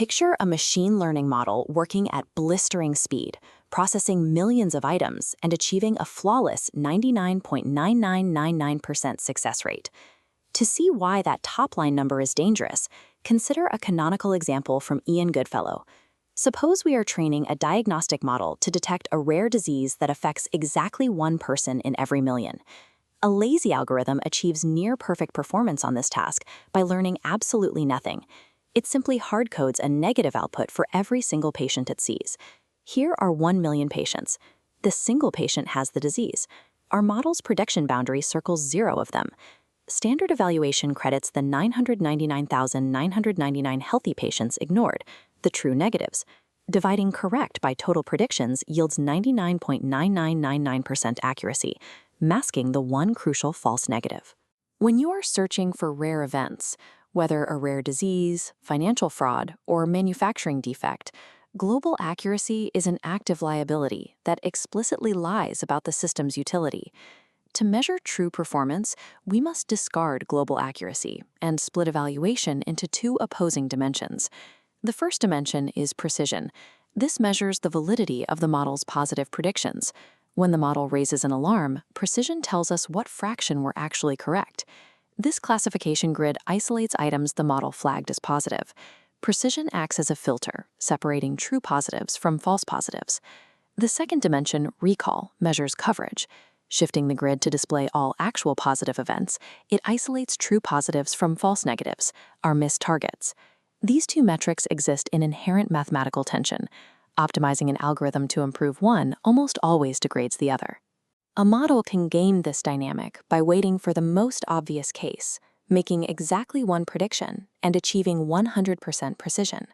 Picture a machine learning model working at blistering speed, processing millions of items and achieving a flawless 99.9999% success rate. To see why that top-line number is dangerous, consider a canonical example from Ian Goodfellow. Suppose we are training a diagnostic model to detect a rare disease that affects exactly one person in every million. A lazy algorithm achieves near-perfect performance on this task by learning absolutely nothing. It simply hard-codes a negative output for every single patient it sees. Here are 1 million patients. This single patient has the disease. Our model's prediction boundary circles 0 of them. Standard evaluation credits the 999,999 healthy patients ignored, the true negatives. Dividing correct by total predictions yields 99.9999% accuracy, masking the one crucial false negative. When you are searching for rare events, whether a rare disease, financial fraud, or manufacturing defect, global accuracy is an active liability that explicitly lies about the system's utility. To measure true performance, we must discard global accuracy and split evaluation into 2 opposing dimensions. The first dimension is precision. This measures the validity of the model's positive predictions. When the model raises an alarm, precision tells us what fraction were actually correct. This classification grid isolates items the model flagged as positive. Precision acts as a filter, separating true positives from false positives. The second dimension, recall, measures coverage. Shifting the grid to display all actual positive events, it isolates true positives from false negatives, our missed targets. These 2 metrics exist in inherent mathematical tension. Optimizing an algorithm to improve one almost always degrades the other. A model can game this dynamic by waiting for the most obvious case, making exactly one prediction and achieving 100% precision.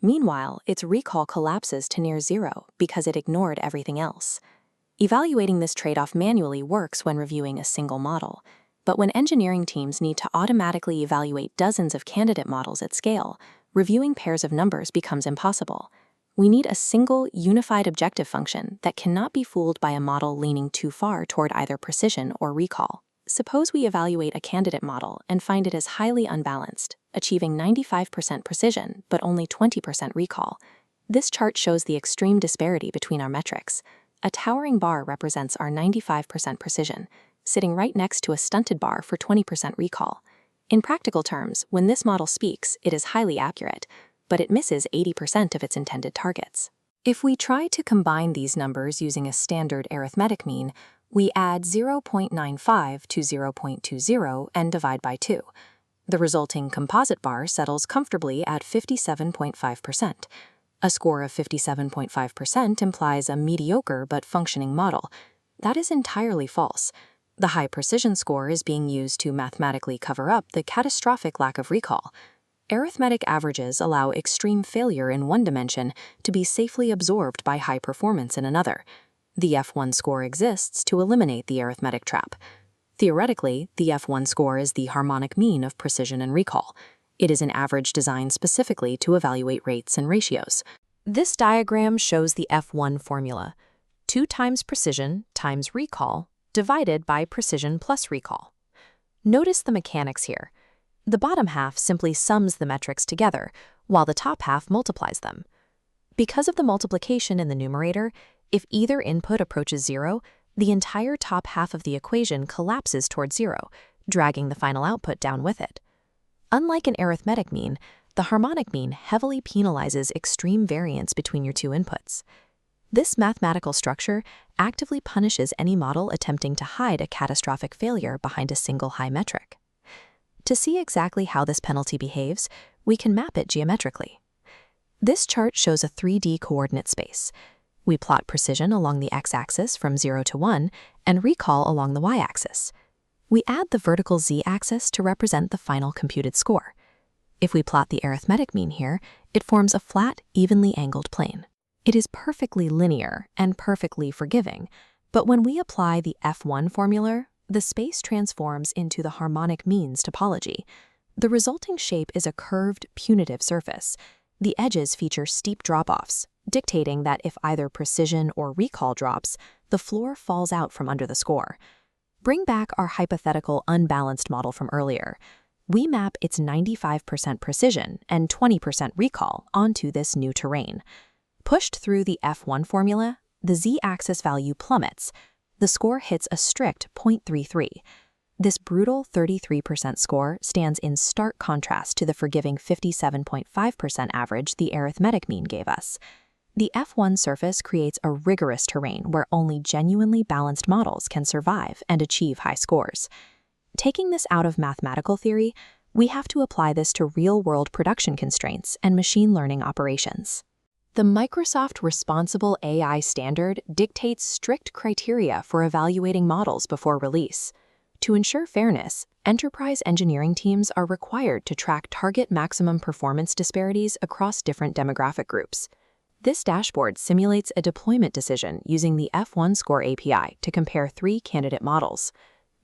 Meanwhile, its recall collapses to near 0 because it ignored everything else. Evaluating this trade-off manually works when reviewing a single model, but when engineering teams need to automatically evaluate dozens of candidate models at scale, reviewing pairs of numbers becomes impossible. We need a single, unified objective function that cannot be fooled by a model leaning too far toward either precision or recall. Suppose we evaluate a candidate model and find it as highly unbalanced, achieving 95% precision but only 20% recall. This chart shows the extreme disparity between our metrics. A towering bar represents our 95% precision, sitting right next to a stunted bar for 20% recall. In practical terms, when this model speaks, it is highly accurate, but it misses 80% of its intended targets. If we try to combine these numbers using a standard arithmetic mean, we add 0.95 to 0.20 and divide by 2. The resulting composite bar settles comfortably at 57.5%. A score of 57.5% implies a mediocre but functioning model. That is entirely false. The high precision score is being used to mathematically cover up the catastrophic lack of recall. Arithmetic averages allow extreme failure in one dimension to be safely absorbed by high performance in another. The F1 score exists to eliminate the arithmetic trap. Theoretically, the F1 score is the harmonic mean of precision and recall. It is an average designed specifically to evaluate rates and ratios. This diagram shows the F1 formula: 2 times precision times recall divided by precision plus recall. Notice the mechanics here. The bottom half simply sums the metrics together, while the top half multiplies them. Because of the multiplication in the numerator, if either input approaches 0, the entire top half of the equation collapses towards 0, dragging the final output down with it. Unlike an arithmetic mean, the harmonic mean heavily penalizes extreme variance between your 2 inputs. This mathematical structure actively punishes any model attempting to hide a catastrophic failure behind a single high metric. To see exactly how this penalty behaves, we can map it geometrically. This chart shows a 3D coordinate space. We plot precision along the x-axis from 0 to 1 and recall along the y-axis. We add the vertical z-axis to represent the final computed score. If we plot the arithmetic mean here, it forms a flat, evenly angled plane. It is perfectly linear and perfectly forgiving, but when we apply the F1 formula, the space transforms into the harmonic means topology. The resulting shape is a curved, punitive surface. The edges feature steep drop-offs, dictating that if either precision or recall drops, the floor falls out from under the score. Bring back our hypothetical unbalanced model from earlier. We map its 95% precision and 20% recall onto this new terrain. Pushed through the F1 formula, the z-axis value plummets. The score hits a strict 0.33. This brutal 33% score stands in stark contrast to the forgiving 57.5% average the arithmetic mean gave us. The F1 surface creates a rigorous terrain where only genuinely balanced models can survive and achieve high scores. Taking this out of mathematical theory, we have to apply this to real-world production constraints and machine learning operations. The Microsoft Responsible AI Standard dictates strict criteria for evaluating models before release. To ensure fairness, enterprise engineering teams are required to track target maximum performance disparities across different demographic groups. This dashboard simulates a deployment decision using the F1 Score API to compare 3 candidate models.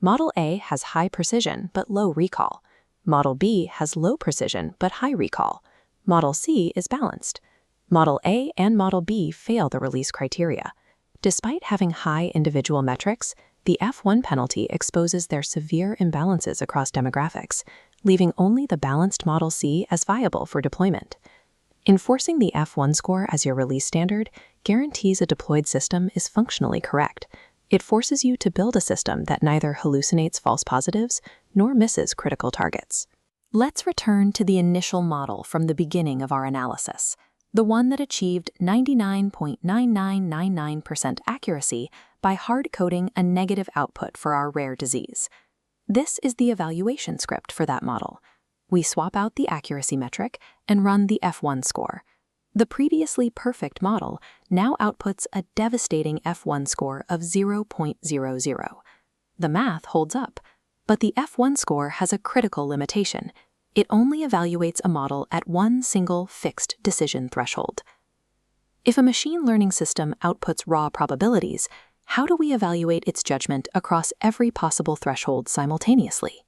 Model A has high precision but low recall. Model B has low precision but high recall. Model C is balanced. Model A and Model B fail the release criteria. Despite having high individual metrics, the F1 penalty exposes their severe imbalances across demographics, leaving only the balanced Model C as viable for deployment. Enforcing the F1 score as your release standard guarantees a deployed system is functionally correct. It forces you to build a system that neither hallucinates false positives nor misses critical targets. Let's return to the initial model from the beginning of our analysis, the one that achieved 99.9999% accuracy by hard-coding a negative output for our rare disease. This is the evaluation script for that model. We swap out the accuracy metric and run the F1 score. The previously perfect model now outputs a devastating F1 score of 0.00. The math holds up, but the F1 score has a critical limitation. It only evaluates a model at one single fixed decision threshold. If a machine learning system outputs raw probabilities, how do we evaluate its judgment across every possible threshold simultaneously?